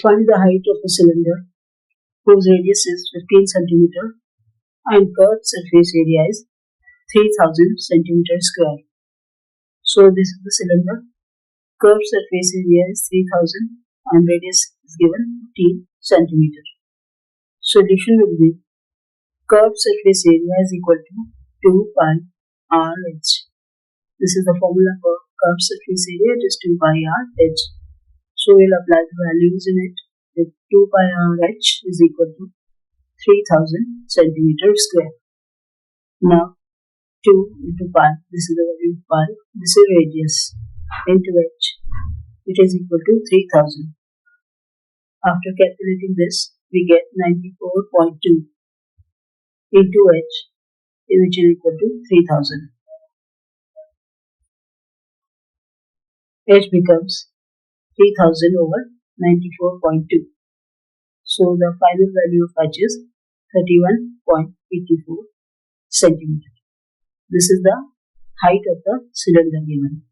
Find the height of a cylinder whose radius is 15 cm and curved surface area is 3000 cm square. So this is the cylinder. Curved surface area is 3000 and radius is given 15 cm. Solution will be curved surface area is equal to 2 pi RH. This is the formula for curved surface area. It is 2 pi RH. So we'll apply the values in it. With 2 pi RH is equal to 3000 centimeter square. Now 2 into pi, this is the value of pi, this is radius, into h, it is equal to 3000. After calculating this, we get 94.2 into h, which is equal to 3000. H becomes 3000 over 94.2. So the final value of h is 31.84 centimeter. This is the height of the cylinder given.